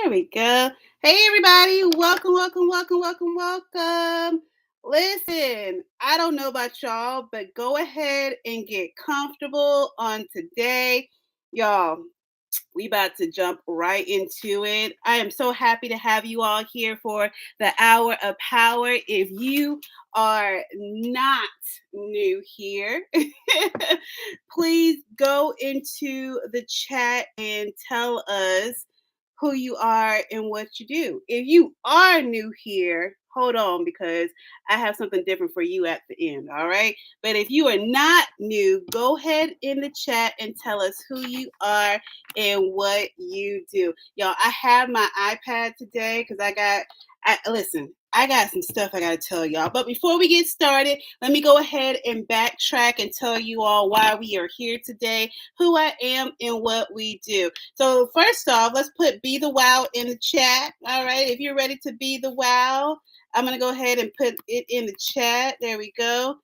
There we go. Hey, everybody. Welcome, welcome, welcome, welcome, welcome. Listen, I don't know about y'all, but go ahead and get comfortable on today. Y'all, we about to jump right into it. I am so happy to have you all here for the hour of power. If you are not new here, please go into the chat and tell us who you are and what you do. If you are new here, hold on because I have something different for you at the end. All right. But if you are not new, go ahead in the chat and tell us who you are and what you do. Y'all, I have my iPad today because listen, I got some stuff I got to tell y'all. But before we get started, let me go ahead and backtrack and tell you all why we are here today, who I am, and what we do. So first off, let's put Be the Wow in the chat. All right. If you're ready to be the wow, I'm going to go ahead and put it in the chat. There we go.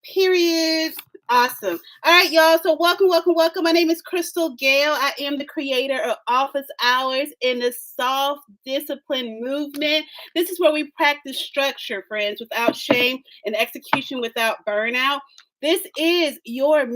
Period. Awesome. All right, y'all. So welcome, welcome, welcome. My name is Crystal Gale. I am the creator of Office Hours in the Soft Discipline Movement. This is where we practice structure, friends, without shame and execution without burnout. This is your your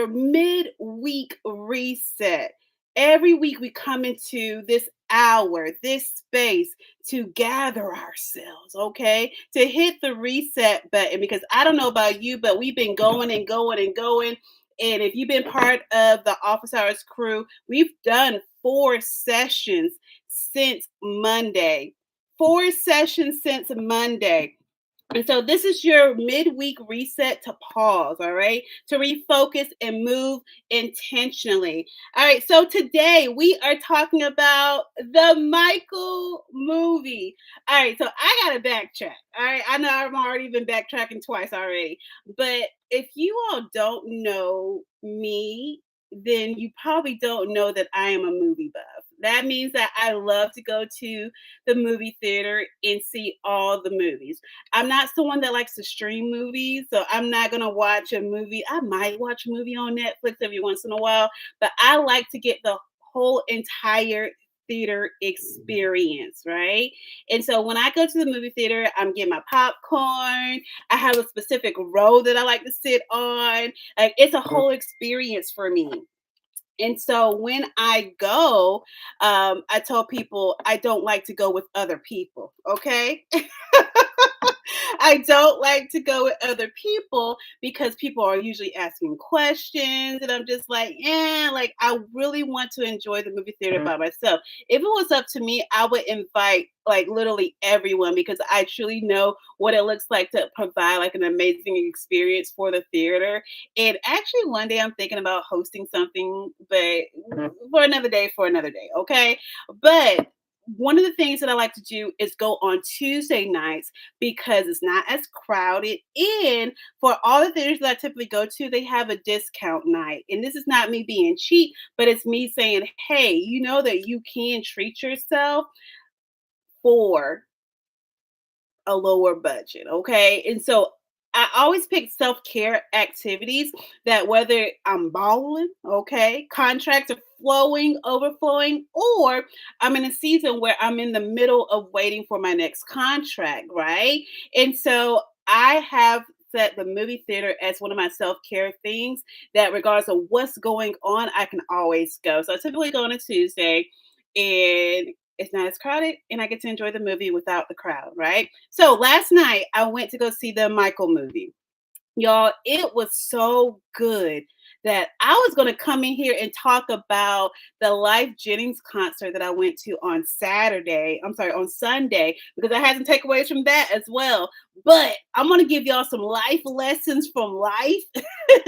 midweek reset. Every week we come into this hour, this space to gather ourselves, okay? To hit the reset button because I don't know about you, but we've been going and going and going. And if you've been part of the Office Hours crew, we've done 4 sessions since Monday. 4 sessions since Monday. And so this is your midweek reset to pause, all right? To refocus and move intentionally. All right, so today we are talking about the Michael movie. All right, so I got to backtrack. All right, I know I've already been backtracking twice already. But if you all don't know me, then you probably don't know that I am a movie buff. That means that I love to go to the movie theater and see all the movies. I'm not someone that likes to stream movies, so I'm not gonna watch a movie. I might watch a movie on Netflix every once in a while, but I like to get the whole entire theater experience, right? And so when I go to the movie theater, I'm getting my popcorn. I have a specific row that I like to sit on. Like it's a whole experience for me. And so when I go, I tell people I don't like to go with other people. Okay. I don't like to go with other people because people are usually asking questions, and I'm just like, yeah, like I really want to enjoy the movie theater by myself. If it was up to me, I would invite like literally everyone because I truly know what it looks like to provide like an amazing experience for the theater. And actually, one day I'm thinking about hosting something, but for another day, okay? But one of the things that I like to do is go on Tuesday nights because it's not as crowded. And for all the theaters that I typically go to, they have a discount night. And this is not me being cheap, but it's me saying, hey, you know that you can treat yourself for a lower budget. Okay. And so I always pick self care activities that whether I'm balling, okay, contracts are flowing, overflowing, or I'm in a season where I'm in the middle of waiting for my next contract, right? And so I have set the movie theater as one of my self care things that, regardless of what's going on, I can always go. So I typically go on a Tuesday and it's not as crowded and I get to enjoy the movie without the crowd, right? So last night I went to go see the Michael movie. Y'all, it was so good that I was going to come in here and talk about the Life Jennings concert that I went to on on Sunday, because I had some takeaways from that as well. But I'm going to give y'all some life lessons from life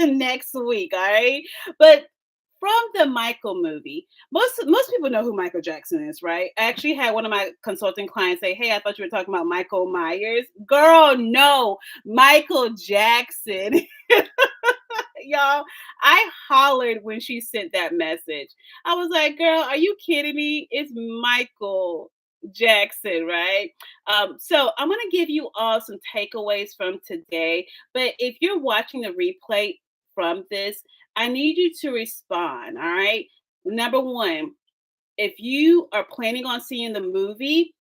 next week, all right? But from the Michael movie, most people know who Michael Jackson is, right? I actually had one of my consulting clients say, "Hey, I thought you were talking about Michael Myers." Girl, no, Michael Jackson. Y'all, I hollered when she sent that message. I was like, "Girl, are you kidding me? It's Michael Jackson, right?" So I'm gonna give you all some takeaways from today. But if you're watching the replay from this, I need you to respond. All right. Number one, If you are planning on seeing the movie,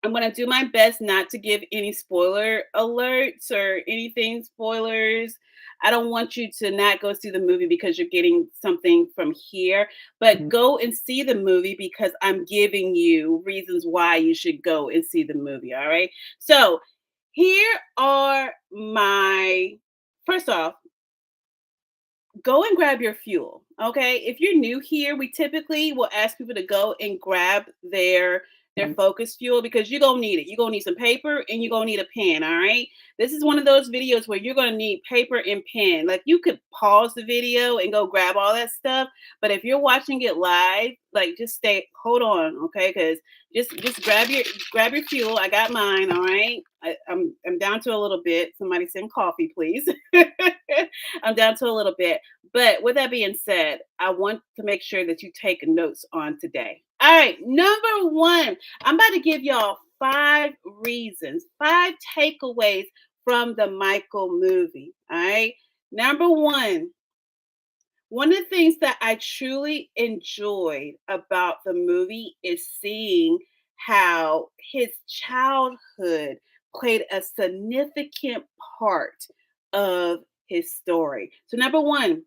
I'm gonna do my best not to give any spoiler alerts or anything spoilers. I don't want you to not go see the movie because you're getting something from here, but Mhm. go and see the movie because I'm giving you reasons why you should go and see the movie. All right. So here are my first off, go and grab your fuel. Okay. If you're new here, we typically will ask people to go and grab their Mhm. focus fuel because you're gonna need it. You're gonna need some paper and you're gonna need a pen. All right. This is one of those videos where you're gonna need paper and pen. Like you could pause the video and go grab all that stuff. But if you're watching it live, like just stay, hold on, okay? Because just grab your fuel. I got mine, all right. I'm down to a little bit. Somebody send coffee, please. I'm down to a little bit. But with that being said, I want to make sure that you take notes on today. All right, number one, I'm about to give y'all 5 reasons, 5 takeaways from the Michael movie. All right. Number one of the things that I truly enjoyed about the movie is seeing how his childhood played a significant part of his story. So, number one,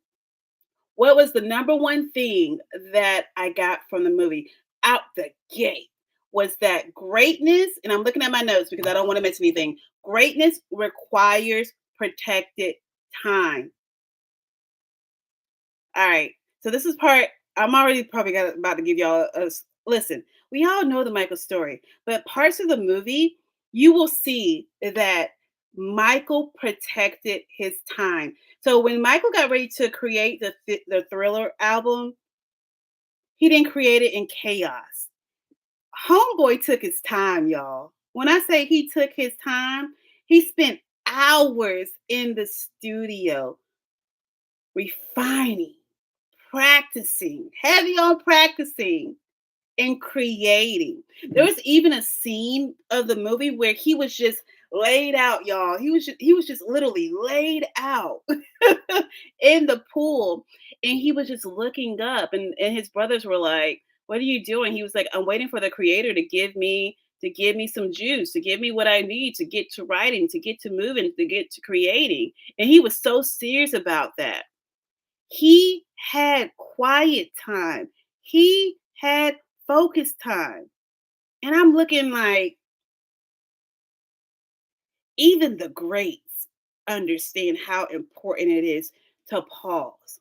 what was the number one thing that I got from the movie out the gate was that greatness, and I'm looking at my notes because I don't want to miss anything. Greatness requires protected time. All right. So this is part I'm already probably about to give y'all listen. We all know the Michael story, but parts of the movie you will see that Michael protected his time. So when Michael got ready to create the Thriller album, he didn't create it in chaos. Homeboy took his time, y'all. When I say he took his time, he spent hours in the studio refining, practicing, heavy on practicing and creating. There Mhm. was even a scene of the movie where he was just laid out, y'all. He was just literally laid out in the pool and he was just looking up and his brothers were like, "What are you doing?" He was like, "I'm waiting for the creator to give me some juice, to give me what I need to get to writing, to get to moving, to get to creating." And he was so serious about that. He had quiet time. He had focus time. And I'm looking like even the greats understand how important it is to pause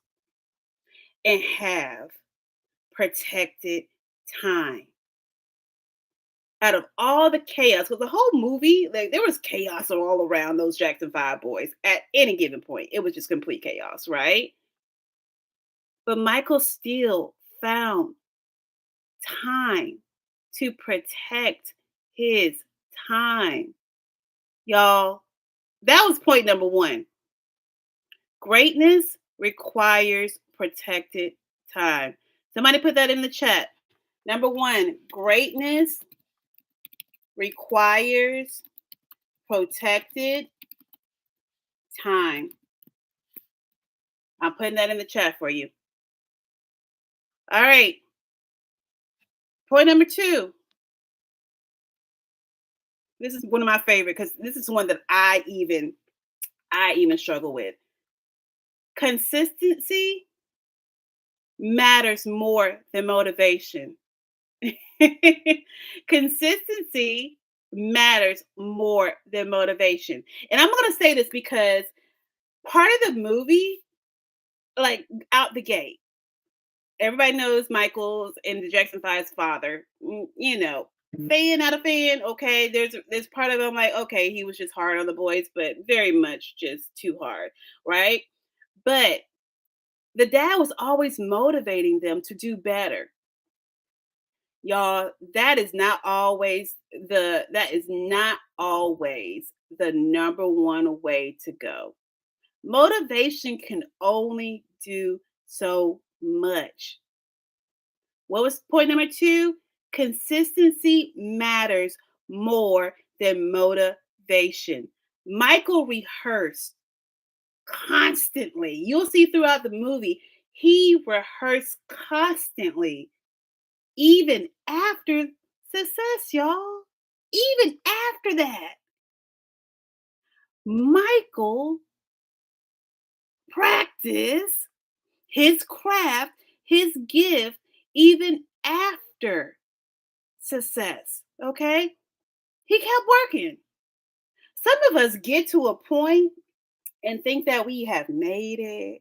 and have protected time. Out of all the chaos, because the whole movie, like there was chaos all around those Jackson Five boys at any given point. It was just complete chaos, right? But Michael still found time to protect his time. Y'all, that was point number one. Greatness requires protected time. Somebody put that in the chat. Number one, greatness requires protected time. I'm putting that in the chat for you. All right. Point number two. This is one of my favorite because this is one that I even struggle with. Consistency matters more than motivation. Consistency matters more than motivation. And I'm going to say this because part of the movie, like out the gate, everybody knows Michael's and the Jackson Five's father. You know, Mhm. fan not a fan. Okay, there's part of him like okay, he was just hard on the boys, but very much just too hard, right? But the dad was always motivating them to do better. Y'all, that is not always the number one way to go. Motivation can only do so much. What was point number two? Consistency matters more than motivation. Michael rehearsed constantly. You'll see throughout the movie, he rehearsed constantly even after success, y'all. Even after that, Michael practiced his craft, his gift, even after success. Okay? He kept working. Some of us get to a point and think that we have made it.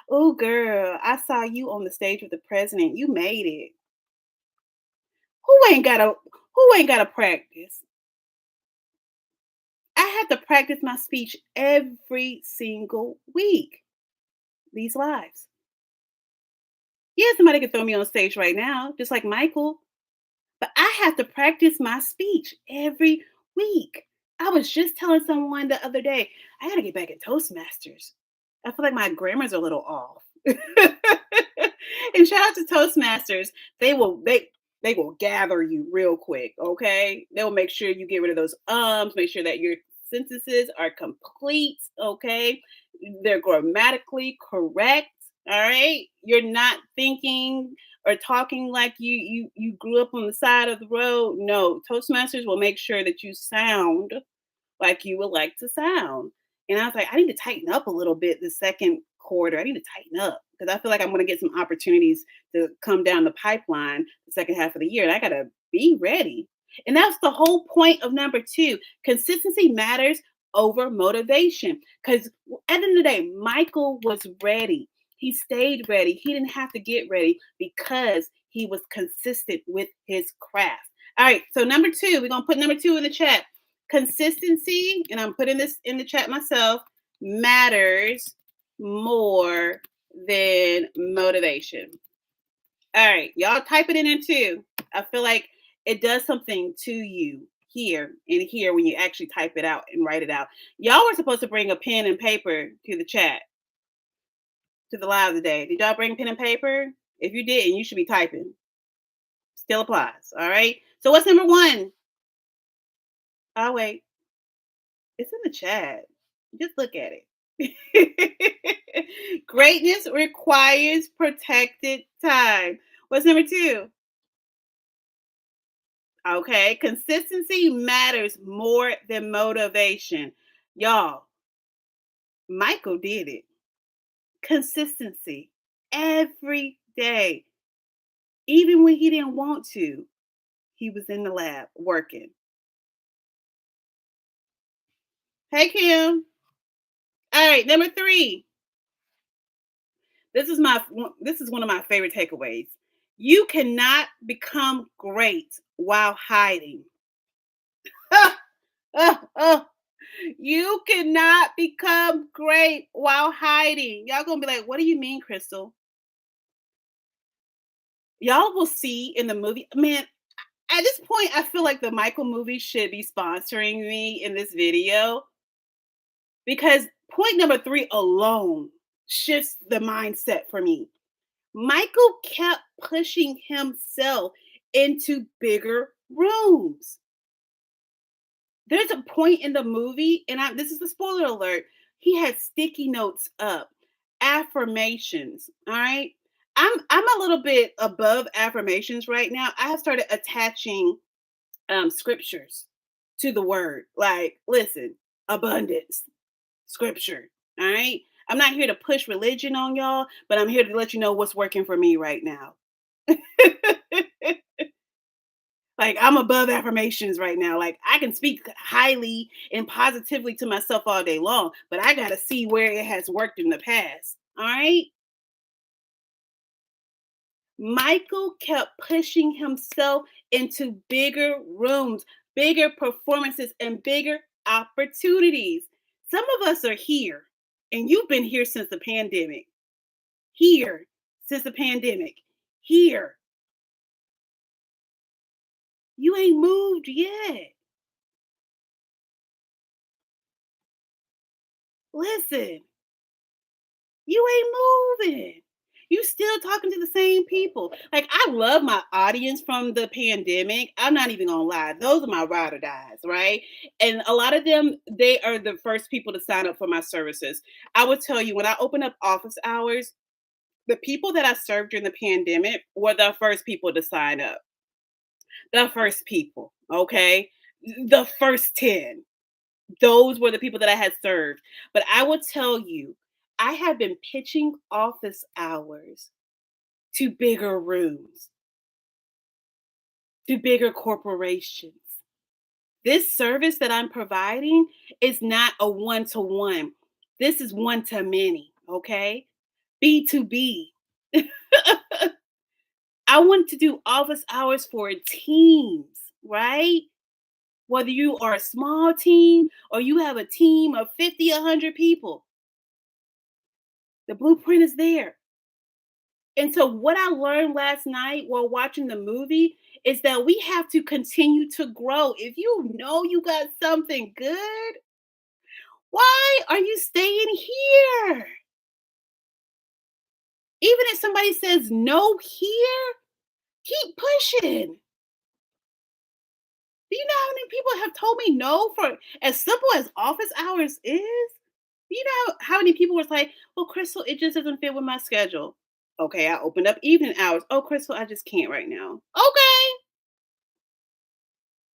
Oh, girl, I saw you on the stage with the president. You made it. Who ain't got to practice? I had to practice my speech every single week. These lives. Yeah, somebody could throw me on stage right now, just like Michael, but I have to practice my speech every week. I was just telling someone the other day, I got to get back at Toastmasters. I feel like my grammar's a little off. And shout out to Toastmasters. They will gather you real quick, okay? They'll make sure you get rid of those ums, make sure that your sentences are complete, okay? They're grammatically correct, all right? You're not thinking or talking like you grew up on the side of the road. No, Toastmasters will make sure that you sound like you would like to sound. And I was like, I need to tighten up a little bit the second quarter. I need to tighten up because I feel like I'm going to get some opportunities to come down the pipeline the second half of the year. And I got to be ready. And that's the whole point of number two. Consistency matters over motivation. Because at the end of the day, Michael was ready. He stayed ready. He didn't have to get ready because he was consistent with his craft. All right. So number two, we're going to put number two in the chat. Consistency, and I'm putting this in the chat myself, matters more than motivation. All right, y'all type it in there too. I feel like it does something to you here and here when you actually type it out and write it out. Y'all were supposed to bring a pen and paper to the chat, to the live today. Did y'all bring pen and paper? If you didn't, you should be typing. Still applies. All right. So what's number one? Oh, wait. It's in the chat. Just look at it. Greatness requires protected time. What's number two? Okay, consistency matters more than motivation. Y'all, Michael did it. Consistency every day. Even when he didn't want to, he was in the lab working. Hey, Kim. All right, number three. This is one of my favorite takeaways. You cannot become great while hiding. You cannot become great while hiding. Y'all gonna be like, what do you mean, Crystal? Y'all will see in the movie. Man, at this point, I feel like the Michael movie should be sponsoring me in this video because point number three alone shifts the mindset for me. Michael kept pushing himself into bigger rooms. There's a point in the movie, and this is a spoiler alert. He had sticky notes up, affirmations. All right. I'm a little bit above affirmations right now. I have started attaching scriptures to the word. Like, listen, abundance, scripture. All right. I'm not here to push religion on y'all, but I'm here to let you know what's working for me right now. Like, I'm above affirmations right now. Like, I can speak highly and positively to myself all day long, but I got to see where it has worked in the past. All right. Michael kept pushing himself into bigger rooms, bigger performances, and bigger opportunities. Some of us are here, and you've been here since the pandemic. Here since the pandemic. Here. You ain't moved yet. Listen, you ain't moving. You still talking to the same people. Like, I love my audience from the pandemic. I'm not even gonna lie. Those are my ride or dies, right? And a lot of them, they are the first people to sign up for my services. I would tell you when I open up office hours, The people that I served during the pandemic were the first people to sign up. The first people, okay? The first 10. Those were the people that I had served. But I will tell you, I have been pitching office hours to bigger rooms, to bigger corporations. This service that I'm providing is not a one to one. This is one to many, okay? B2B. I want to do office hours for teams, right? Whether you are a small team or you have a team of 50, 100 people, the blueprint is there. And so, what I learned last night while watching the movie is that we have to continue to grow. If you know you got something good, why are you staying here? Even if somebody says no here, keep pushing. Do you know how many people have told me no for as simple as office hours is? Do you know how many people was like, "Well, Crystal, it just doesn't fit with my schedule." Okay, I opened up evening hours. "Oh, Crystal, I just can't right now." Okay,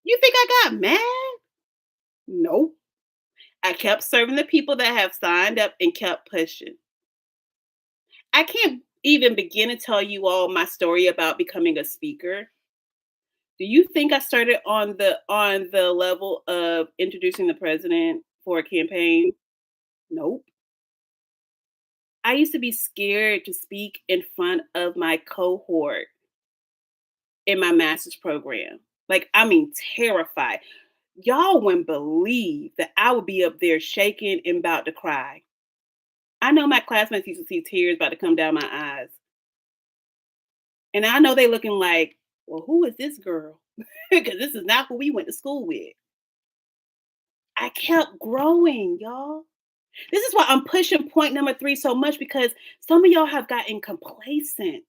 you think I got mad? Nope. I kept serving the people that have signed up and kept pushing. I can't even begin to tell you all my story about becoming a speaker. Do you think I started on the level of introducing the president for a campaign? Nope. I used to be scared to speak in front of my cohort in my master's program. Like, I mean, terrified. Y'all wouldn't believe that I would be up there shaking and about to cry. I know my classmates used to see tears about to come down my eyes. And I know they looking like, well, who is this girl? Because this is not who we went to school with. I kept growing, y'all. This is why I'm pushing point number 3 so much because some of y'all have gotten complacent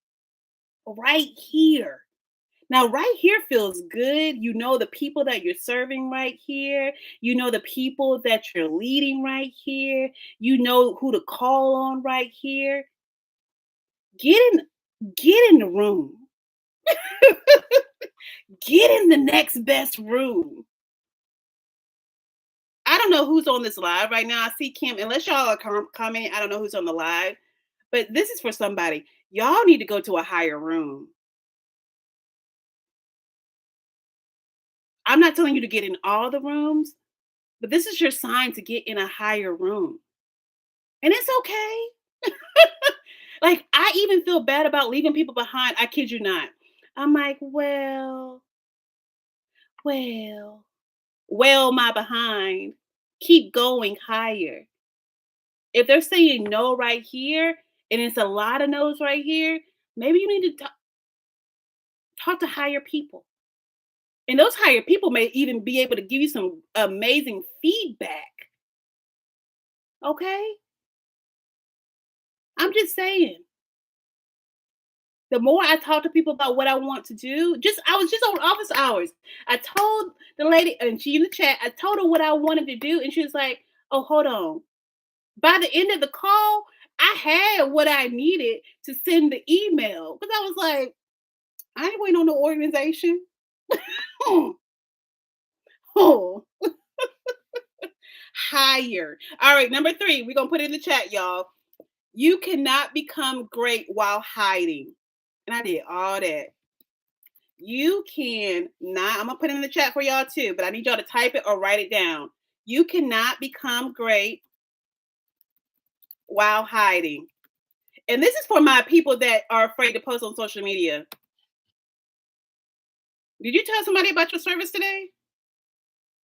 right here. Now, right here feels good. You know the people that you're serving right here. You know the people that you're leading right here. You know who to call on right here. Get in, get in the room. Get in the next best room. I don't know who's on this live right now. I see Kim. Unless y'all are commenting, I don't know who's on the live. But this is for somebody. Y'all need to go to a higher room. I'm not telling you to get in all the rooms, but this is your sign to get in a higher room. And it's okay. Like, I even feel bad about leaving people behind. I kid you not. I'm like, well, my behind. Keep going higher. If they're saying no right here, and it's a lot of no's right here, maybe you need to talk to higher people. And those higher people may even be able to give you some amazing feedback. Okay? I'm just saying. The more I talk to people about what I want to do, I was just on office hours. I told the lady, and she in the chat, I told her what I wanted to do, and she was like, "Oh, hold on." By the end of the call, I had what I needed to send the email because I was like, I ain't waiting on no organization. Oh, oh. Higher. All right, number 3, we're gonna put it in the chat, y'all. You cannot become great while hiding. And I did all that. You can not, I'm gonna put it in the chat for y'all too, but I need y'all to type it or write it down. You cannot become great while hiding. And this is for my people that are afraid to post on social media. Did you tell somebody about your service today?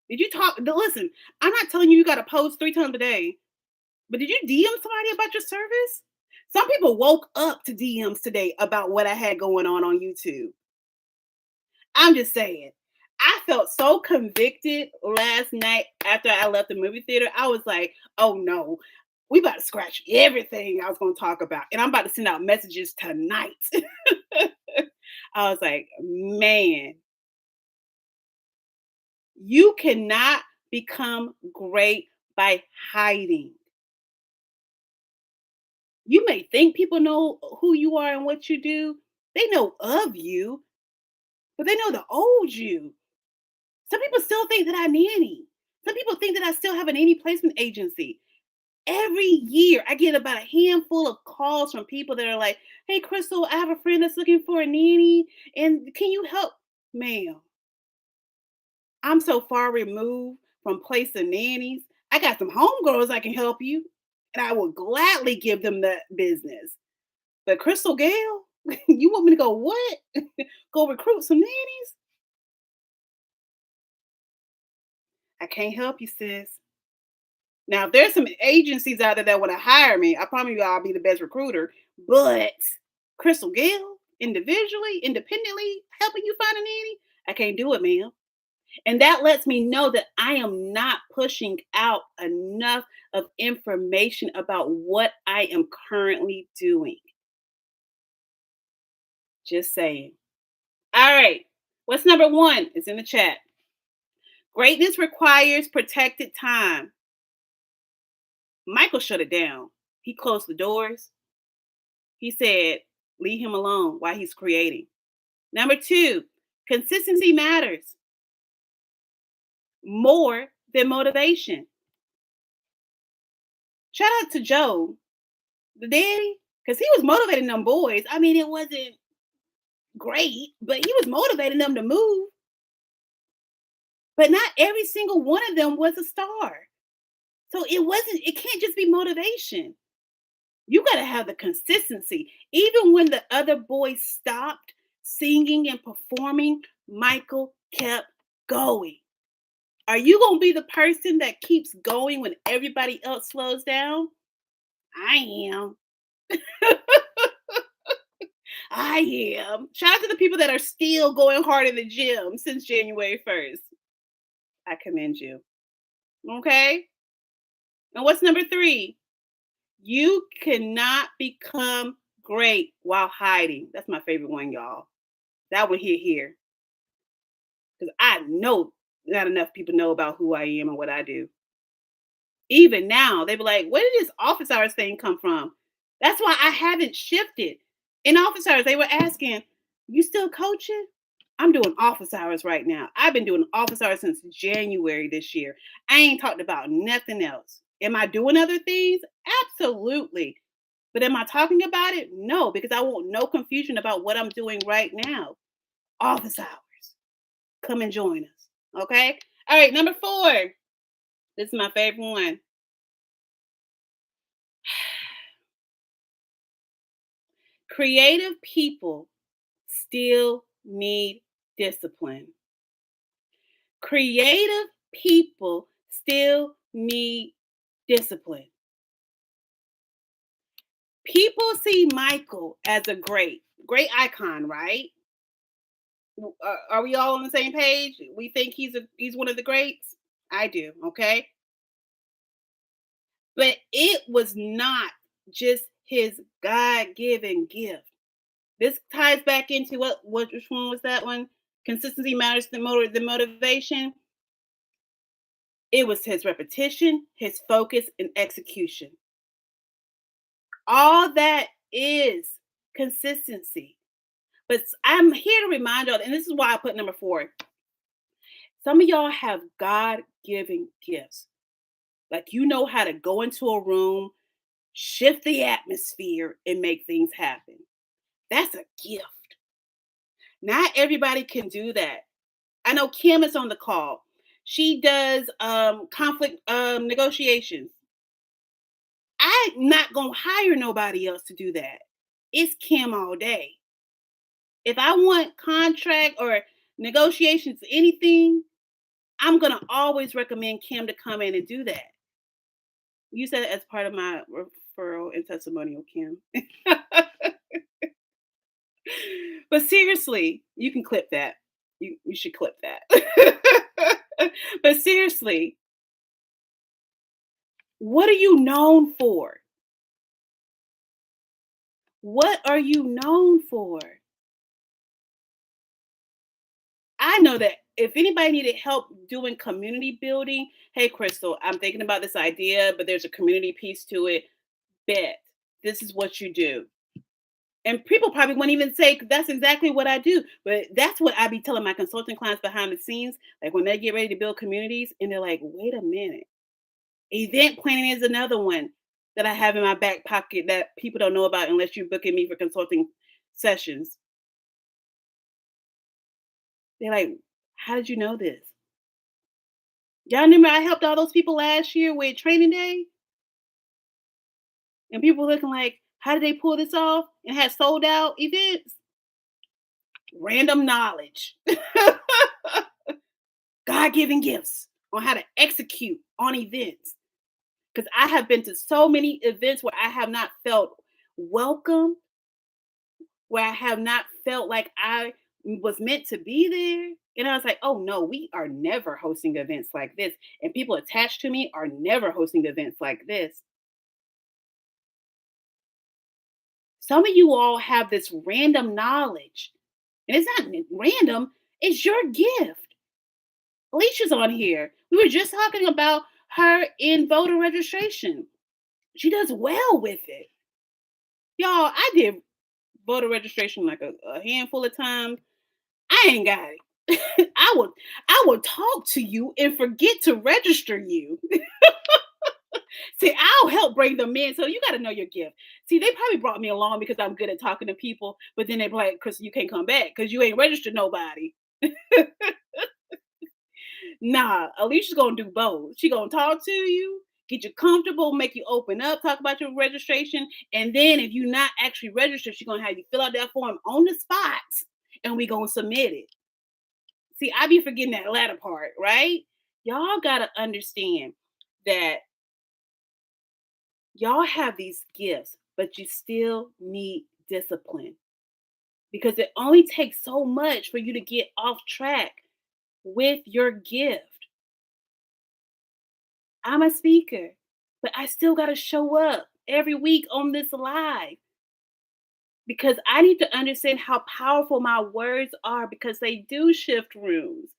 Did you talk? Listen, I'm not telling you you got to post 3 times a day, but did you DM somebody about your service? Some people woke up to DMs today about what I had going on YouTube. I'm just saying. I felt so convicted last night after I left the movie theater. I was like, oh no, we about to scratch everything I was going to talk about. And I'm about to send out messages tonight. I was like, man, you cannot become great by hiding. You may think people know who you are and what you do. They know of you, but they know the old you. Some people still think that I nanny. Some people think that I still have a nanny placement agency. Every year, I get about a handful of calls from people that are like, "Hey, Crystal, I have a friend that's looking for a nanny, and can you help?" Ma'am, I'm so far removed from placing nannies. I got some homegirls I can help you, and I will gladly give them that business. But Crystal Gale, you want me to go what? Go recruit some nannies? I can't help you, sis. Now, if there's some agencies out there that want to hire me, I promise you I'll be the best recruiter. But Crystal Gale, individually, independently, helping you find a nanny, I can't do it, ma'am. And that lets me know that I am not pushing out enough of information about what I am currently doing. Just saying. All right. What's number one? It's in the chat. Greatness requires protected time. Michael shut it down. He closed the doors. He said, leave him alone while he's creating. Number two, consistency matters more than motivation. Shout out to Joe, the daddy, because he was motivating them boys. I mean, it wasn't great, but he was motivating them to move. But not every single one of them was a star. So it can't just be motivation. You got to have the consistency. Even when the other boys stopped singing and performing, Michael kept going. Are you going to be the person that keeps going when everybody else slows down? I am. I am. Shout out to the people that are still going hard in the gym since January 1st. I commend you. Okay. And what's number three? You cannot become great while hiding. That's my favorite one, y'all. That one here. Because I know not enough people know about who I am and what I do. Even now, they be like, where did this office hours thing come from? That's why I haven't shifted. In office hours, they were asking, you still coaching? I'm doing office hours right now. I've been doing office hours since January this year. I ain't talked about nothing else. Am I doing other things? Absolutely. But am I talking about it? No, because I want no confusion about what I'm doing right now. Office hours. Come and join us. Okay. All right. Number four. This is my favorite one. Creative people still need discipline. Creative people still need discipline. People see Michael as a great icon, right? Are we all on the same page? We think he's one of the greats. I do, okay? But it was not just his God-given gift. This ties back into which one was that one? Consistency matters the motivation. It was his repetition, his focus, and execution. All that is consistency. But I'm here to remind y'all, and this is why I put number four. Some of y'all have God-given gifts. Like you know how to go into a room, shift the atmosphere, and make things happen. That's a gift. Not everybody can do that. I know Kim is on the call. She does conflict negotiations. I'm not gonna hire nobody else to do that. It's Kim all day. If I want contract or negotiations, anything, I'm gonna always recommend Kim to come in and do that. You said it as part of my referral and testimonial, Kim. But seriously, you can clip that. You should clip that. But seriously, what are you known for? What are you known for? I know that if anybody needed help doing community building, hey Crystal, I'm thinking about this idea, but there's a community piece to it. Bet. This is what you do. And people probably wouldn't even say that's exactly what I do, but that's what I be telling my consulting clients behind the scenes. Like when they get ready to build communities, and they're like, "Wait a minute, event planning is another one that I have in my back pocket that people don't know about unless you're booking me for consulting sessions." They're like, "How did you know this?" Y'all remember I helped all those people last year with training day, and people were looking like, "How did they pull this off?" And had sold out events. Random knowledge. God-given gifts on how to execute on events. Because I have been to so many events where I have not felt welcome, where I have not felt like I was meant to be there. And I was like, oh no, we are never hosting events like this. And people attached to me are never hosting events like this. Some of you all have this random knowledge, and it's not random, it's your gift. Alicia's on here. We were just talking about her in voter registration. She does well with it. Y'all, I did voter registration like a handful of times. I ain't got it. I will talk to you and forget to register you. See, I'll help bring them in. So you got to know your gift. See, they probably brought me along because I'm good at talking to people, but then they be like, Chris, you can't come back because you ain't registered nobody. Nah, Alicia's gonna do both. She gonna talk to you, get you comfortable, make you open up, talk about your registration, and then if you're not actually registered, she's gonna have you fill out that form on the spot, and we gonna submit it. See, I be forgetting that latter part, right? Y'all gotta understand that y'all have these gifts, but you still need discipline because it only takes so much for you to get off track with your gift. I'm a speaker, but I still got to show up every week on this live because I need to understand how powerful my words are because they do shift rooms.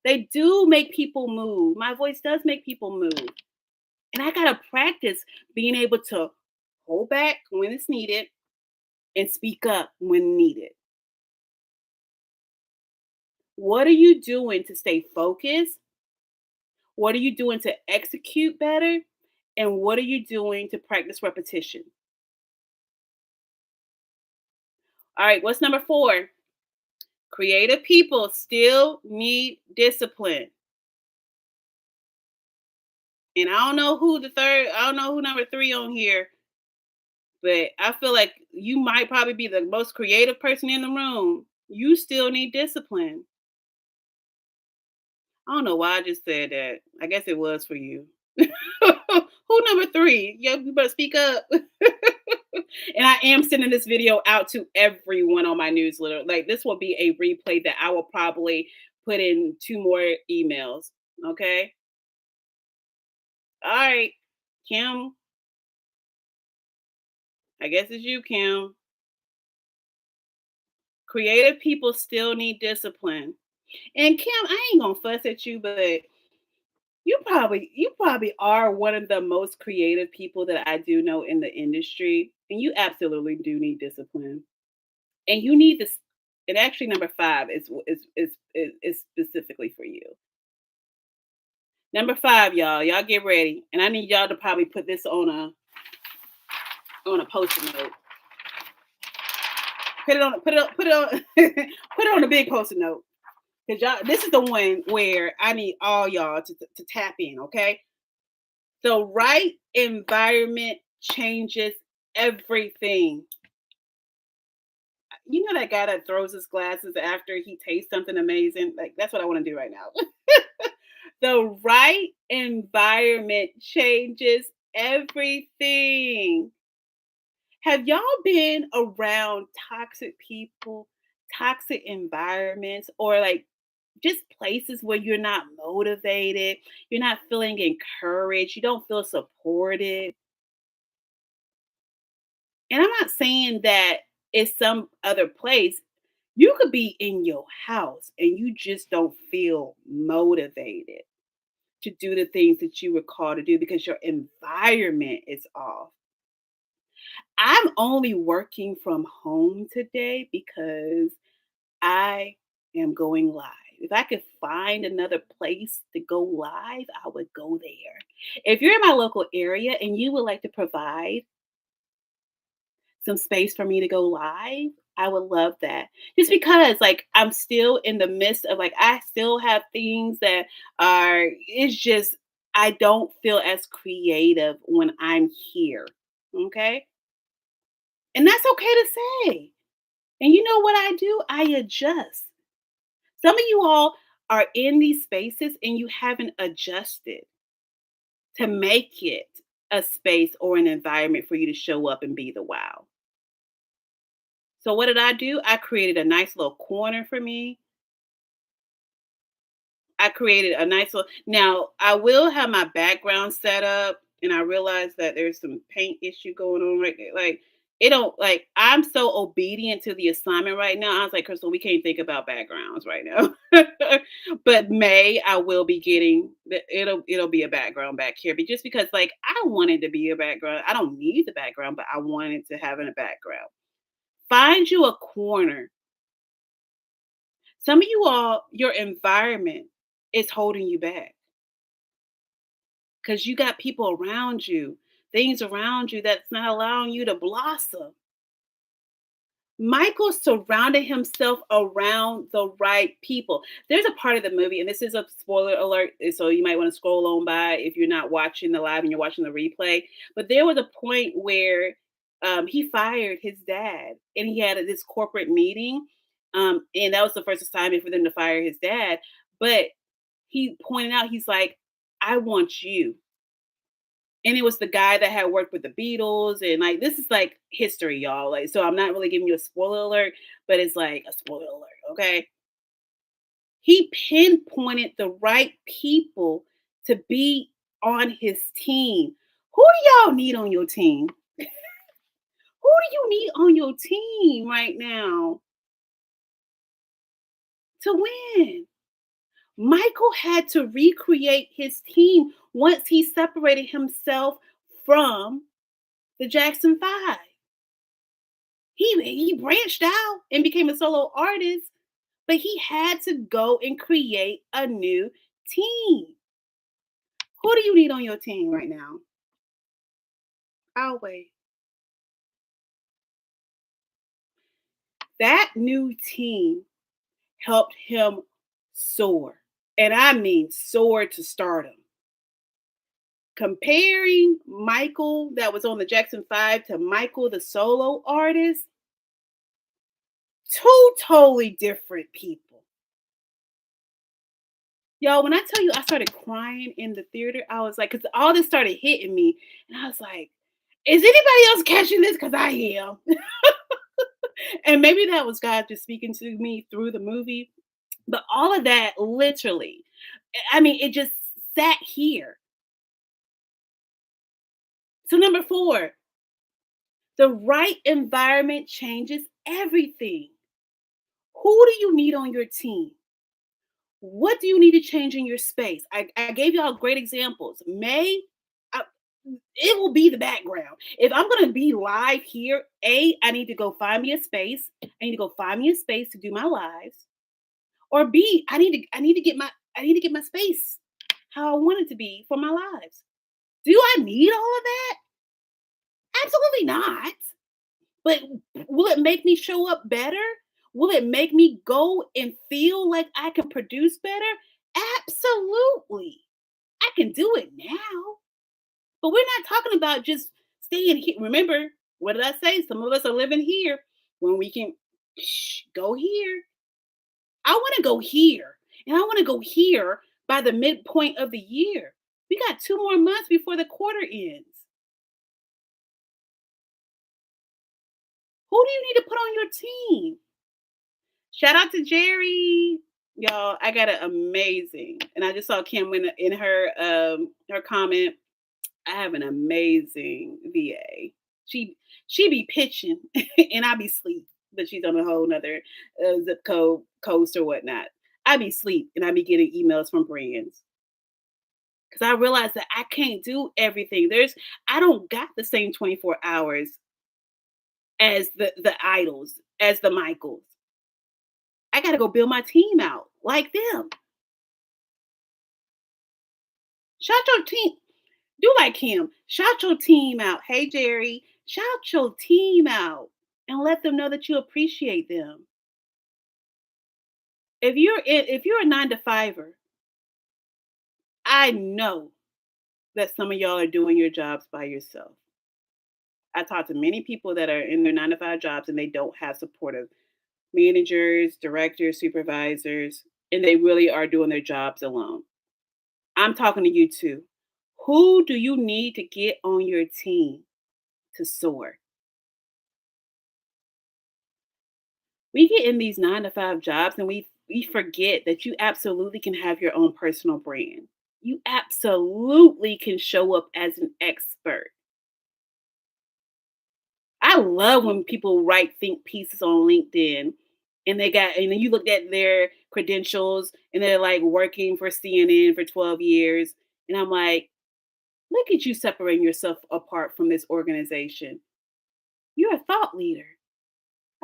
They do make people move. My voice does make people move. And I got to practice being able to hold back when it's needed and speak up when needed. What are you doing to stay focused? What are you doing to execute better? And what are you doing to practice repetition? All right, what's number 4? Creative people still need discipline. And I don't know who I don't know who number 3 on here, but I feel like you might probably be the most creative person in the room. You still need discipline. I don't know why I just said that. I guess it was for you. Who number 3? Yeah, you better speak up. And I am sending this video out to everyone on my newsletter. Like this will be a replay that I will probably put in 2 more emails. Okay. All right. Kim, I guess it's you, Kim. Creative people still need discipline. And Kim, I ain't gonna fuss at you, but you probably are one of the most creative people that I do know in the industry. And you absolutely do need discipline. And you need this. And actually, number 5 is specifically for you. Number 5, y'all. Y'all get ready. And I need y'all to probably put this on a post-it note. Put it on put it on a big post-it note. Because y'all, this is the one where I need all y'all to tap in, okay? The right environment changes everything. You know that guy that throws his glasses after he tastes something amazing? Like that's what I want to do right now. The right environment changes everything. Have y'all been around toxic people, toxic environments, or like just places where you're not motivated, you're not feeling encouraged, you don't feel supported? And I'm not saying that it's some other place. You could be in your house and you just don't feel motivated to do the things that you were called to do because your environment is off. I'm only working from home today because I am going live. If I could find another place to go live, I would go there. If you're in my local area and you would like to provide some space for me to go live, I would love that. Just because like I'm still in the midst of like I still have things that are it's just I don't feel as creative when I'm here. Okay? And that's okay to say. And you know what I do? I adjust. Some of you all are in these spaces and you haven't adjusted to make it a space or an environment for you to show up and be the wow. So what did I do? I created a nice little corner for me. I created a nice little now I will have my background set up and I realize that there's some paint issue going on right there. Like it don't like I'm so obedient to the assignment right now. I was like, Crystal, we can't think about backgrounds right now. But May, I will be getting it'll be a background back here. But just because like I wanted to be a background. I don't need the background, but I wanted to have in a background. Find you a corner. Some of you all, your environment is holding you back because you got people around you, things around you that's not allowing you to blossom. Michael surrounded himself around the right people. There's a part of the movie, and this is a spoiler alert, so you might want to scroll on by if you're not watching the live and you're watching the replay. But there was a point where he fired his dad, and he had this corporate meeting, and that was the first assignment for them to fire his dad. But he pointed out, he's like, "I want you." And it was the guy that had worked with the Beatles, and like this is like history, y'all. Like, so I'm not really giving you a spoiler alert, but it's like a spoiler alert, okay? He pinpointed the right people to be on his team. Who do y'all need on your team? Who do you need on your team right now to win? Michael had to recreate his team once he separated himself from the Jackson 5. He branched out and became a solo artist, but he had to go and create a new team. Who do you need on your team right now? I'll wait. That new team helped him soar. And I mean soar to stardom. Comparing Michael that was on the Jackson 5 to Michael the solo artist, two totally different people. Y'all, when I tell you I started crying in the theater, I was like, because all this started hitting me, and I was like, is anybody else catching this? Because I am. And maybe that was God just speaking to me through the movie. But all of that literally, I mean, it just sat here. So, number four, the right environment changes everything. Who do you need on your team? What do you need to change in your space? I gave y'all great examples. I, it will be the background. If I'm going to be live here, I need to go find me a space. I need to go find me a space to do my lives. Or B, I need to get my space how I want it to be for my lives. Do I need all of that? Absolutely not. But will it make me show up better? Will it make me go and feel like I can produce better? Absolutely. I can do it now. But we're not talking about just staying here. Remember, what did I say? Some of us are living here when we can go here. I want to go here. And I want to go here by the midpoint of the year. We got 2 more months before the quarter ends. Who do you need to put on your team? Shout out to Jerry. Y'all, I got an amazing, and I just saw Kim in her comment. I have an amazing VA. She be pitching and I be sleep, but she's on a whole nother zip code coast or whatnot. I be sleep and I be getting emails from brands because I realize that I can't do everything. I don't got the same 24 hours as the idols, as the Michaels. I got to go build my team out like them. Shout your team. Do like him. Shout your team out. Hey, Jerry. Shout your team out and let them know that you appreciate them. If you're a 9 to 5er, I know that some of y'all are doing your jobs by yourself. I talk to many people that are in their 9 to 5 jobs and they don't have supportive managers, directors, supervisors, and they really are doing their jobs alone. I'm talking to you too. Who do you need to get on your team to soar? We get in these 9 to 5 jobs and we forget that you absolutely can have your own personal brand. You absolutely can show up as an expert. I love when people write think pieces on LinkedIn and then you look at their credentials and they're like working for CNN for 12 years. And I'm like, look at you separating yourself apart from this organization. You're a thought leader.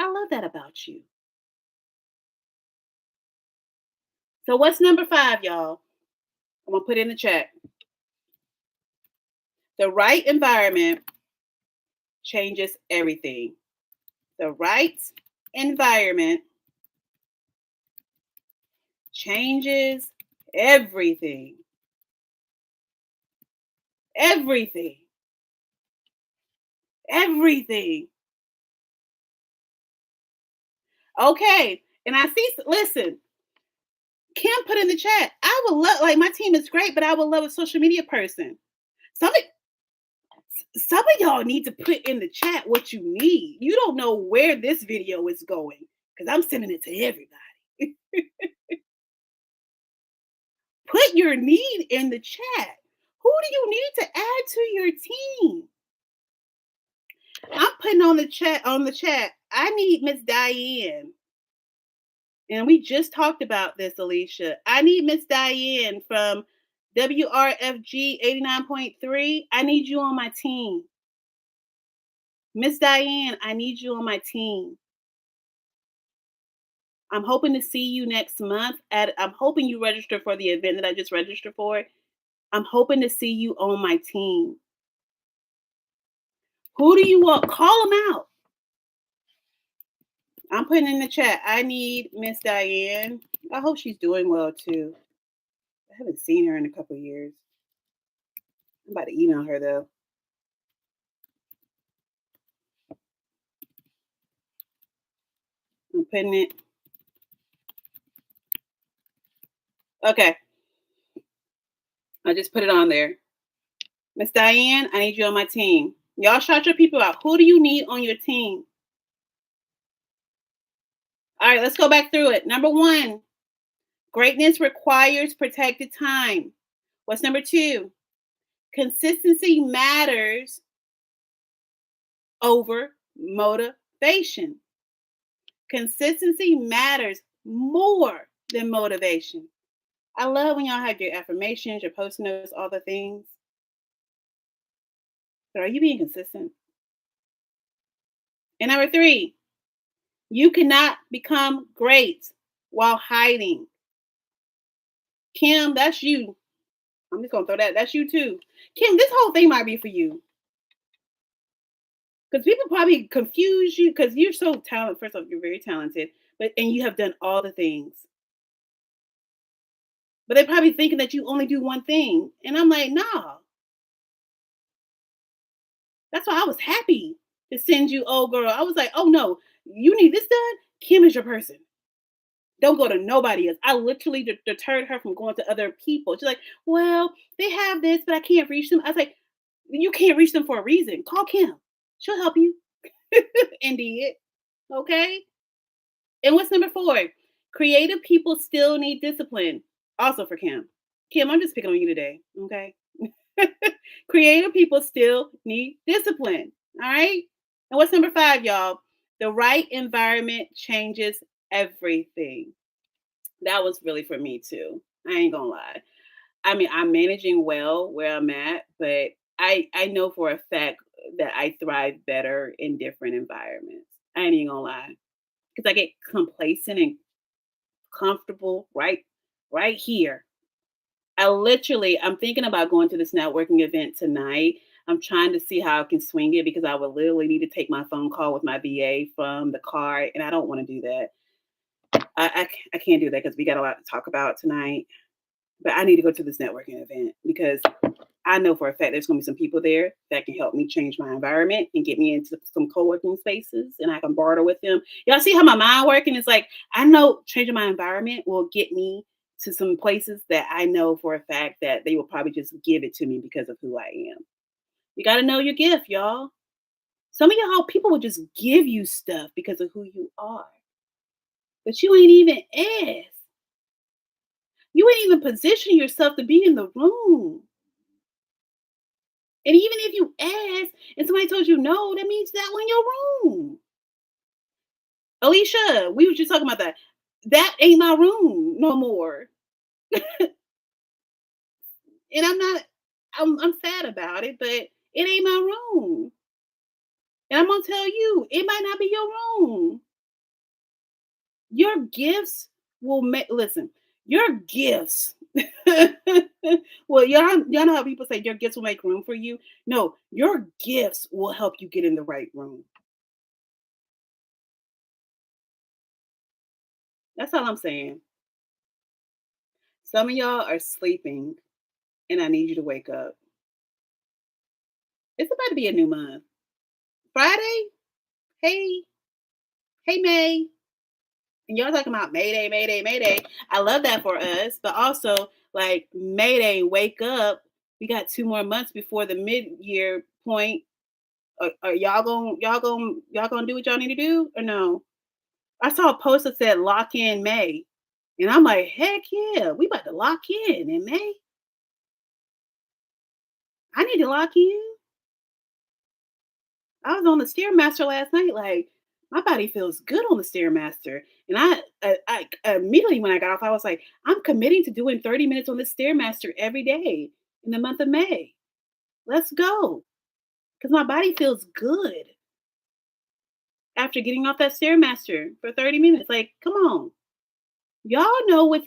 I love that about you. So what's number 5, y'all? I'm gonna put in the chat. The right environment changes everything. The right environment changes everything. Everything. Everything. Okay. And I see, listen, Kim put in the chat, I would love, like, my team is great, but I would love a social media person. Some of, some of y'all need to put in the chat what you need. You don't know where this video is going because I'm sending it to everybody. Put your need in the chat. Who do you need to add to your team? I'm putting on the chat. I need Miss Diane. And we just talked about this, Alicia. I need Miss Diane from WRFG 89.3. I need you on my team. Miss Diane, I need you on my team. I'm hoping to see you next month. I'm hoping you register for the event that I just registered for. I'm hoping to see you on my team. Who do you want? Call them out. I'm putting in the chat. I need Miss Diane. I hope she's doing well too. I haven't seen her in a couple years. I'm about to email her though. I'm putting it. Okay. I just put it on there. Miss Diane, I need you on my team. Y'all shout your people out. Who do you need on your team? All right, let's go back through it. Number 1, greatness requires protected time. What's number 2? Consistency matters over motivation. Consistency matters more than motivation. I love when y'all have your affirmations, your post notes, all the things. But are you being consistent? And number 3, you cannot become great while hiding. Kim, that's you. I'm just going to throw that. That's you too. Kim, this whole thing might be for you. Because people probably confuse you because you're so talented. First off, you're very talented, and you have done all the things. But they're probably thinking that you only do one thing. And I'm like, nah. That's why I was happy to send you, oh girl. I was like, oh no, you need this done. Kim is your person. Don't go to nobody else. I literally deterred her from going to other people. She's like, well, they have this, but I can't reach them. I was like, you can't reach them for a reason. Call Kim. She'll help you. And did. Okay. And what's number 4? Creative people still need discipline. Also for Kim. Kim, I'm just picking on you today. Okay. Creative people still need discipline. All right. And what's number 5, y'all? The right environment changes everything. That was really for me too. I ain't gonna lie. I mean, I'm managing well where I'm at, but I know for a fact that I thrive better in different environments. I ain't even gonna lie, because I get complacent and comfortable right here. I'm thinking about going to this networking event tonight. I'm trying to see how I can swing it because I would literally need to take my phone call with my VA from the car, and I don't want to do that. I can't do that because we got a lot to talk about tonight. But I need to go to this networking event because I know for a fact there's going to be some people there that can help me change my environment and get me into some co-working spaces, and I can barter with them. Y'all see how my mind working? It's like I know changing my environment will get me to some places that I know for a fact that they will probably just give it to me because of who I am. You got to know your gift, y'all. Some of y'all people will just give you stuff because of who you are, but you ain't even asked. You ain't even position yourself to be in the room. And even if you ask and somebody told you no, that means that one your room. Alicia, we were just talking about that. That ain't my room no more. And I'm sad about it, but it ain't my room. And I'm gonna tell you, it might not be your room. Your gifts will make listen, your gifts. Well, y'all know how people say your gifts will make room for you. No, your gifts will help you get in the right room. That's all I'm saying. Some of y'all are sleeping, and I need you to wake up. It's about to be a new month. Friday? Hey, hey, May. And y'all talking about Mayday, Mayday, Mayday. I love that for us, but also like Mayday, wake up. We got 2 more months before the mid-year point. Are y'all gonna do what y'all need to do or no? I saw a post that said lock in May, and I'm like, heck yeah, we about to lock in May. I need to lock in. I was on the stairmaster last night. Like my body feels good on the stairmaster, and I immediately when I got off, I was like, I'm committing to doing 30 minutes on this stairmaster every day in the month of May. Let's go, because my body feels good after getting off that stairmaster for 30 minutes. Like, come on, y'all know what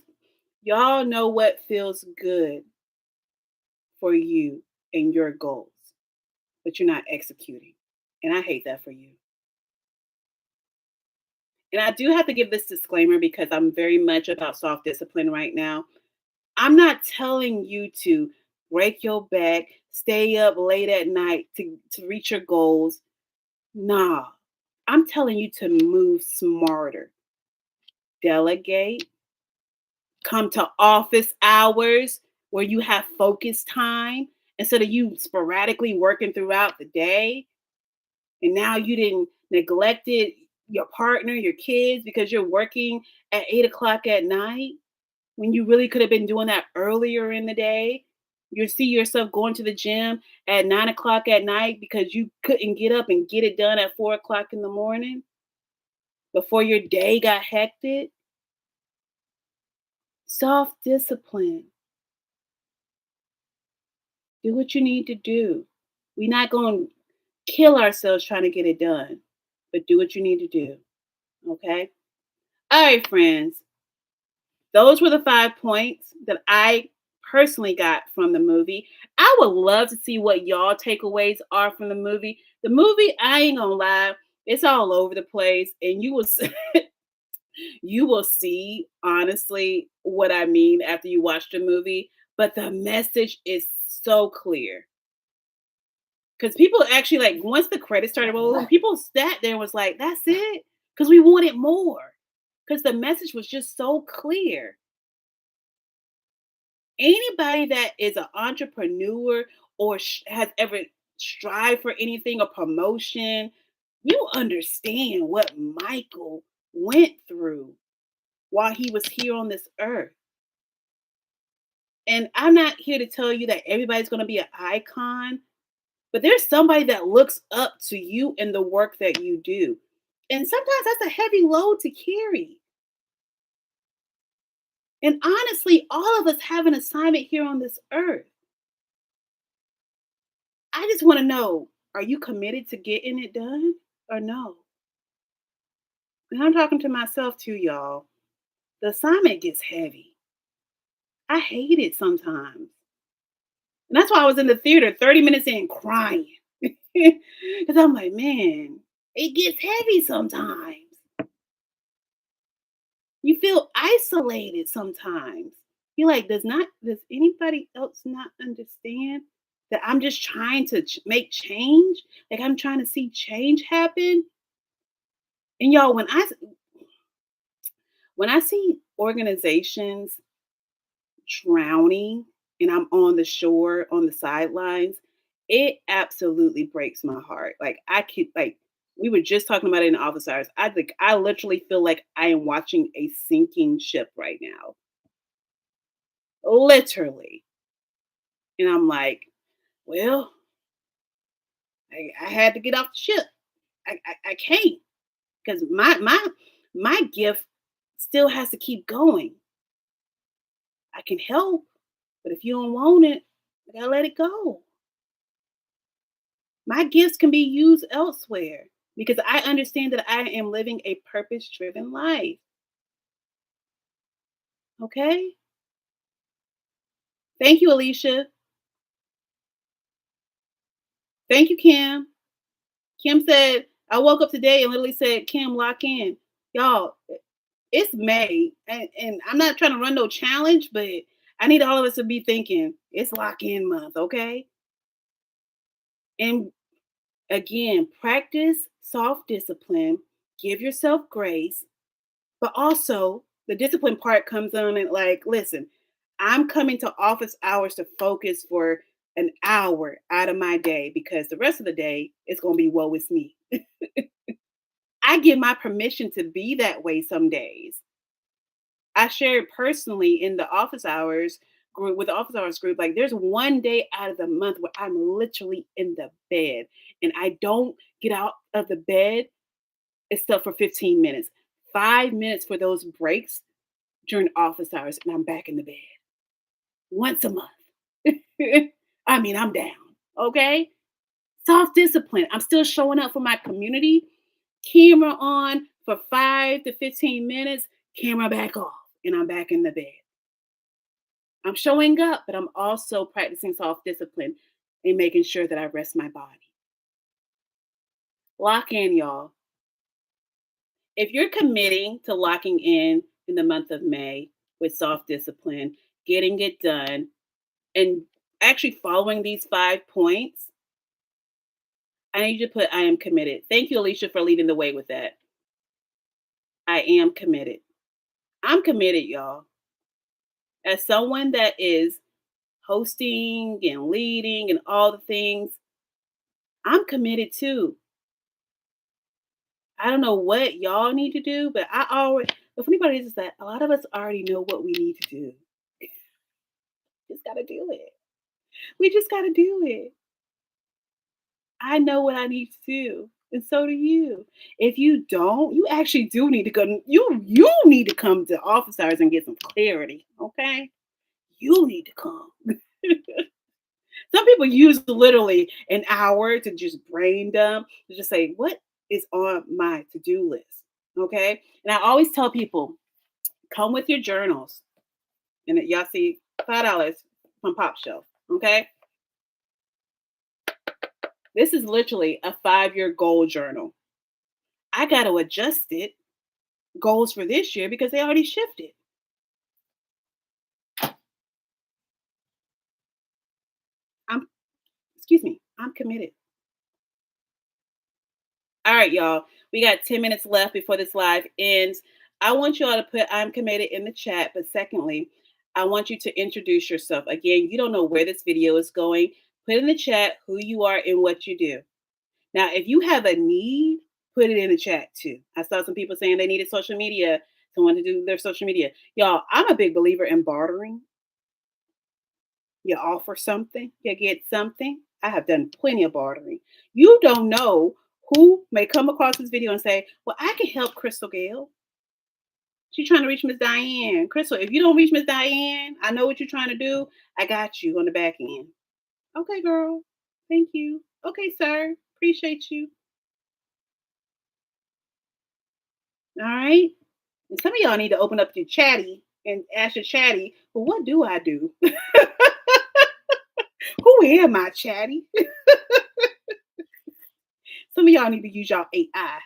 y'all know what feels good for you and your goals, but you're not executing, and I hate that for you. And I do have to give this disclaimer because I'm very much about self discipline right now. I'm not telling you to break your back, stay up late at night to reach your goals. Nah, I'm telling you to move smarter, delegate, come to office hours where you have focus time instead of you sporadically working throughout the day. And now you didn't neglected your partner, your kids because you're working at 8 o'clock at night when you really could have been doing that earlier in the day. You see yourself going to the gym at 9 o'clock at night because you couldn't get up and get it done at 4 o'clock in the morning before your day got hectic. Self discipline. Do what you need to do. We're not going to kill ourselves trying to get it done, but do what you need to do. Okay. All right, friends. Those were the 5 points that I personally got from the movie. I would love to see what y'all takeaways are from the movie. The movie, I ain't gonna lie, it's all over the place, and you will see honestly what I mean after you watch the movie. But the message is so clear because people actually like once the credits started rolling, people sat there and was like, "That's it," because we wanted more because the message was just so clear. Anybody that is an entrepreneur or has ever strived for anything, a promotion, you understand what Michael went through while he was here on this earth. And I'm not here to tell you that everybody's going to be an icon, but there's somebody that looks up to you and the work that you do. And sometimes that's a heavy load to carry. And honestly, all of us have an assignment here on this earth. I just want to know Are you committed to getting it done or no? And I'm talking to myself too, y'all. The assignment gets heavy. I hate it sometimes. And that's why I was in the theater 30 minutes in crying. Because I'm like, man, it gets heavy sometimes. You feel isolated sometimes. You're like, does anybody else not understand that I'm just trying to make change? Like I'm trying to see change happen. And y'all, when I see organizations drowning and I'm on the shore on the sidelines, it absolutely breaks my heart. Like I could like we were just talking about it in office hours. I literally feel like I am watching a sinking ship right now. Literally. And I'm like, well, I had to get off the ship. I can't because my gift still has to keep going. I can help, but if you don't want it, I gotta let it go. My gifts can be used elsewhere because I understand that I am living a purpose driven life. Okay. Thank you, Alicia. Thank you, Kim. Kim said, I woke up today and literally said, Kim, lock in. Y'all, it's May. And I'm not trying to run no challenge, but I need all of us to be thinking it's lock in month. Okay. And again, practice self discipline, give yourself grace. But also, the discipline part comes on and like, listen, I'm coming to office hours to focus for an hour out of my day because the rest of the day it's going to be woe is me. I give my permission to be that way some days. I shared personally in the office hours group with the office hours group, like there's one day out of the month where I'm literally in the bed and I don't get out of the bed except for 15 minutes. 5 minutes for those breaks during office hours, and I'm back in the bed once a month. I mean, I'm down. Okay. Self discipline. I'm still showing up for my community. Camera on for 5 to 15 minutes, camera back off, and I'm back in the bed. I'm showing up, but I'm also practicing self discipline and making sure that I rest my body. Lock in, y'all. If you're committing to locking in the month of May with self discipline, getting it done, and actually following these 5 points, I need you to put I am committed. Thank you, Alicia, for leading the way with that. I am committed. I'm committed, y'all. As someone that is hosting and leading and all the things, I'm committed too. I don't know what y'all need to do, but the funny part is that a lot of us already know what we need to do. Just gotta do it. We just gotta do it. I know what I need to do, and so do you. If you don't, you actually do need to go. You need to come to office hours and get some clarity. Okay, you need to come. Some people use literally an hour to just brain dump to just say what is on my to do list. Okay, and I always tell people come with your journals, and y'all see $5 from Pop Shelf. Okay, this is literally a 5-year goal journal. I got to adjust it goals for this year because they already shifted. I'm excuse me, I'm committed. All right, y'all. We got 10 minutes left before this live ends. I want you all to put I'm committed in the chat, but secondly, I want you to introduce yourself. Again, you don't know where this video is going. Put in the chat who you are and what you do. Now, if you have a need, put it in the chat too. I saw some people saying they needed social media, someone to do their social media. Y'all, I'm a big believer in bartering. You offer something, you get something. I have done plenty of bartering. You don't know who may come across this video and say, well, I can help Crystal Gale. She's trying to reach Miss Diane. Crystal, if you don't reach Miss Diane, I know what you're trying to do. I got you on the back end. Okay, girl. Thank you. Okay, sir. Appreciate you. All right. And some of y'all need to open up your chatty and ask your chatty, well, what do I do? Who am I, chatty? Some of y'all need to use y'all AI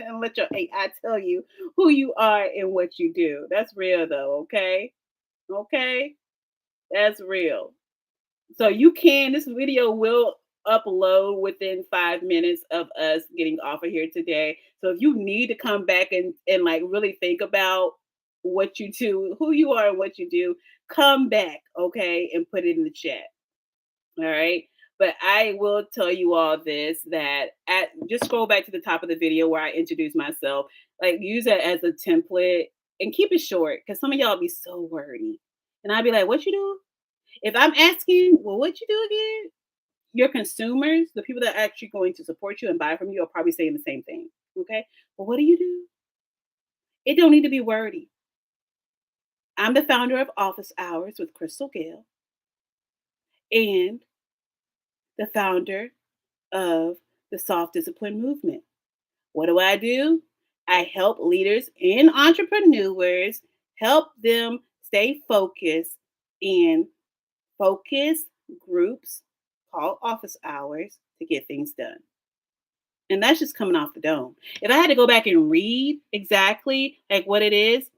and let your AI tell you who you are and what you do. That's real though, okay? Okay? That's real. So you can, this video will upload within 5 minutes of us getting off of here today. So if you need to come back and like really think about what you do, who you are and what you do, come back, okay, and put it in the chat. All right. But I will tell you all this that just scroll back to the top of the video where I introduce myself. Like use it as a template and keep it short because some of y'all be so wordy. And I'd be like, what you do? If I'm asking, well, what you do again? Your consumers, the people that are actually going to support you and buy from you, are probably saying the same thing. Okay. Well, what do you do? It don't need to be wordy. I'm the founder of Office Hours with Crystal Gale and the founder of the Soft Discipline Movement. What do? I help leaders and entrepreneurs help them stay focused in focus groups called office hours to get things done. And that's just coming off the dome. If I had to go back and read exactly like what it is,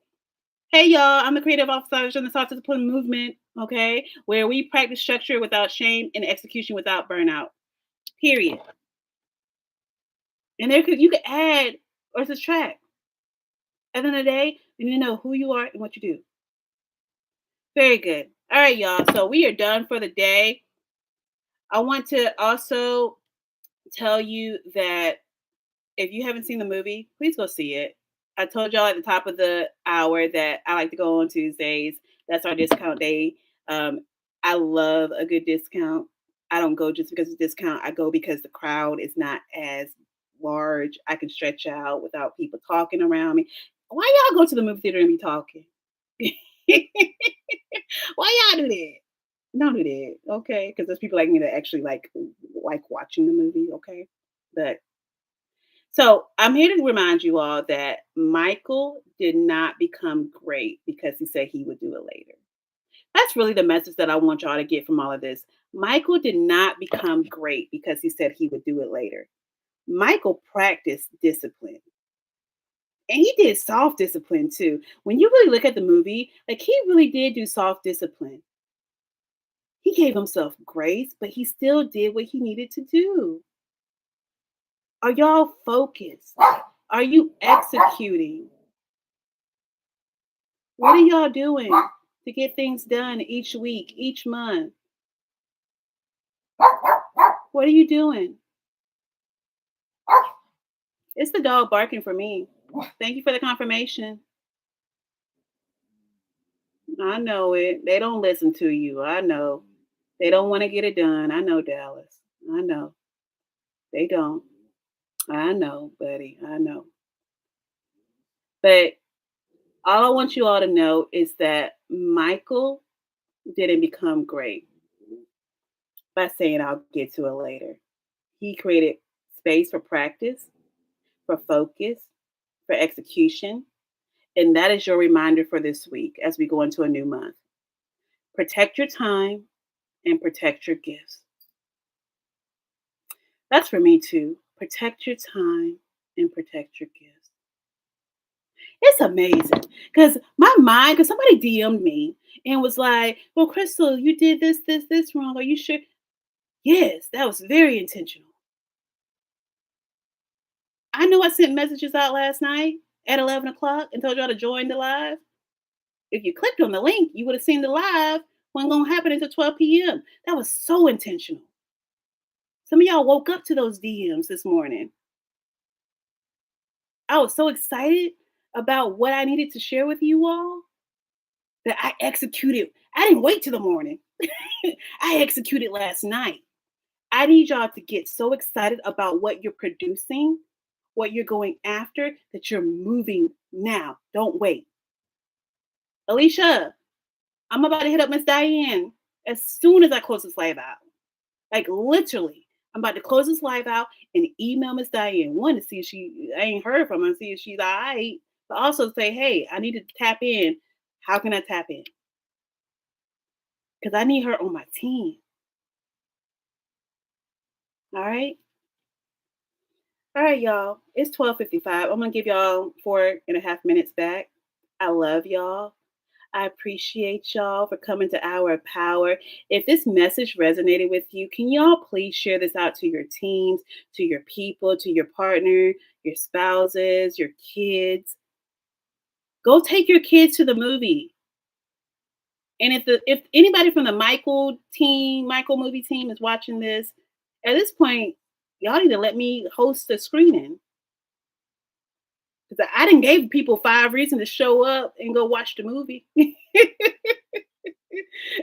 hey y'all, I'm the creative officer in the Soft Discipline Movement, okay, where we practice structure without shame and execution without burnout. Period. And you could add or subtract. At the end of the day, you need to know who you are and what you do. Very good. All right, y'all. So we are done for the day. I want to also tell you that if you haven't seen the movie, please go see it. I told y'all at the top of the hour that I like to go on Tuesdays. That's our discount day. Um, I love a good discount. I don't go just because it's discount. I go because the crowd is not as large. I can stretch out without people talking around me. Why y'all go to the movie theater and be talking? Why y'all do that? Don't do that, okay? Because there's people like me that actually like watching the movie, okay? But so I'm here to remind you all that Michael did not become great because he said he would do it later. That's really the message that I want y'all to get from all of this. Michael did not become great because he said he would do it later. Michael practiced discipline. And he did soft discipline too. When you really look at the movie, like he really did do soft discipline. He gave himself grace, but he still did what he needed to do. Are y'all focused? Are you executing? What are y'all doing to get things done each week, each month? What are you doing? It's the dog barking for me. Thank you for the confirmation. I know it. They don't listen to you. I know. They don't want to get it done. I know, Dallas. I know. They don't. I know, buddy. I know. But all I want you all to know is that Michael didn't become great by saying I'll get to it later. He created space for practice, for focus, for execution. And that is your reminder for this week as we go into a new month. Protect your time and protect your gifts. That's for me too. Protect your time and protect your gifts. It's amazing because my mind, because somebody DM'd me and was like, well, Crystal, you did this wrong. Are you sure? Yes, that was very intentional. I know I sent messages out last night at 11 o'clock and told y'all to join the live. If you clicked on the link, you would have seen the live wasn't going to happen until 12 p.m. That was so intentional. Some of y'all woke up to those DMs this morning. I was so excited about what I needed to share with you all that I executed. I didn't wait till the morning. I executed last night. I need y'all to get so excited about what you're producing, what you're going after, that you're moving now. Don't wait. Alicia, I'm about to hit up Miss Diane as soon as I close this live out. Like literally, I'm about to close this live out and email Miss Diane. One, to see if I ain't heard from her, see if she's all right. But also say, hey, I need to tap in. How can I tap in? Because I need her on my team. All right. All right, y'all. It's 12:55. I'm gonna give y'all 4.5 minutes back. I love y'all. I appreciate y'all for coming to Hour of Power. If this message resonated with you, can y'all please share this out to your teams, to your people, to your partner, your spouses, your kids? Go take your kids to the movie. And if anybody from the Michael movie team is watching this, at this point, y'all need to let me host a screening. Because I didn't gave people 5 reasons to show up and go watch the movie.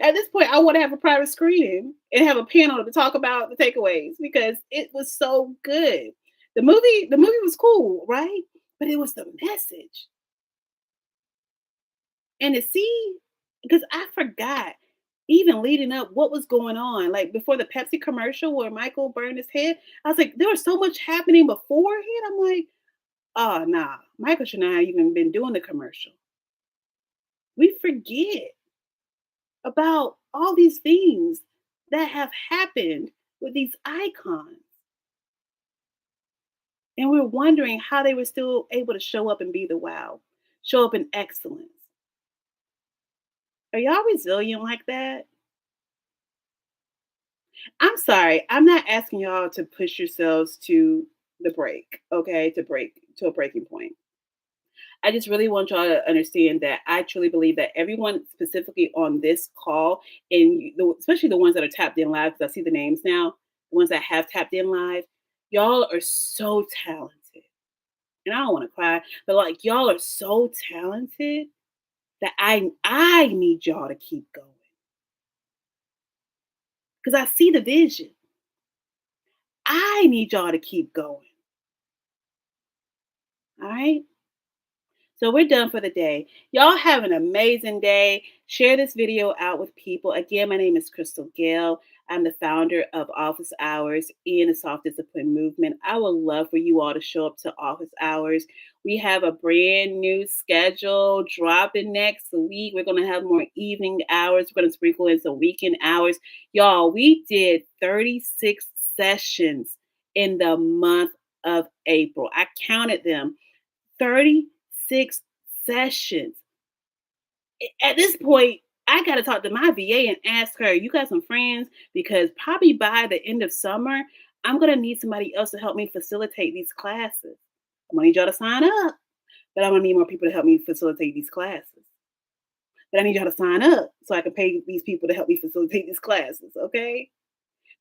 At this point, I want to have a private screening and have a panel to talk about the takeaways because it was so good. The movie was cool, right? But it was the message. And to see, because I forgot even leading up what was going on. Like before the Pepsi commercial where Michael burned his head, I was like, there was so much happening beforehand. I'm like, oh nah, Michael should not have even been doing the commercial. We forget about all these things that have happened with these icons. And we're wondering how they were still able to show up and be the wow, show up in excellence. Are y'all resilient like that? I'm sorry. I'm not asking y'all to push yourselves to the break, okay? To break to a breaking point. I just really want y'all to understand that I truly believe that everyone specifically on this call, and especially the ones that are tapped in live, because I see the names now, the ones that have tapped in live, y'all are so talented. And I don't want to cry, but like y'all are so talented that I need y'all to keep going because I see the vision. I need y'all to keep going. All right. So we're done for the day. Y'all have an amazing day. Share this video out with people. Again, my name is Crystal Gale. I'm the founder of Office Hours and the Soft Discipline Movement. I would love for you all to show up to Office Hours. We have a brand new schedule dropping next week. We're going to have more evening hours. We're going to sprinkle in some weekend hours. Y'all, we did 36 sessions in the month of April. I counted them. 36 sessions. At this point, I got to talk to my VA and ask her, you got some friends? Because probably by the end of summer, I'm going to need somebody else to help me facilitate these classes. I'm going to need y'all to sign up, but I'm going to need more people to help me facilitate these classes. But I need y'all to sign up so I can pay these people to help me facilitate these classes, okay?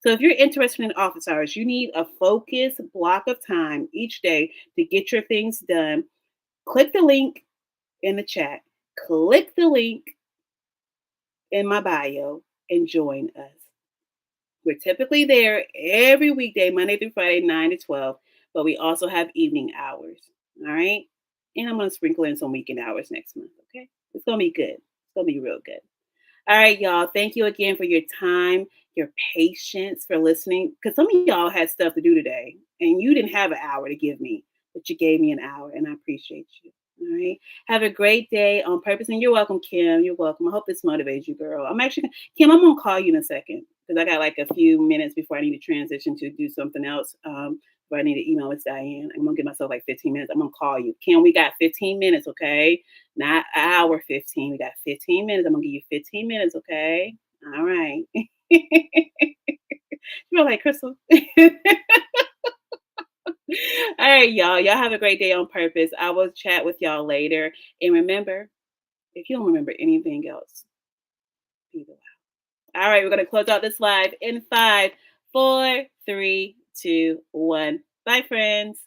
So if you're interested in office hours, you need a focused block of time each day to get your things done. Click the link in the chat. Click the link in my bio and join us. We're typically there every weekday, Monday through Friday, 9 to 12, but we also have evening hours. All right. And I'm going to sprinkle in some weekend hours next month. Okay. It's going to be good. It's going to be real good. All right, y'all. Thank you again for your time, your patience, for listening. Because some of y'all had stuff to do today, and you didn't have an hour to give me, but you gave me an hour, and I appreciate you. All right. Have a great day on purpose. And you're welcome, Kim. You're welcome. I hope this motivates you, girl. Kim, I'm going to call you in a second because I got like a few minutes before I need to transition to do something else. But I need to email Miss Diane. I'm going to give myself like 15 minutes. I'm going to call you. Kim, we got 15 minutes, okay? Not hour 15. We got 15 minutes. I'm going to give you 15 minutes, okay? All right. You're like, Crystal. All right, y'all. Y'all have a great day on purpose. I will chat with y'all later. And remember, if you don't remember anything else, be the wow. All right, we're going to close out this live in 5, 4, 3, 2, 1. Bye, friends.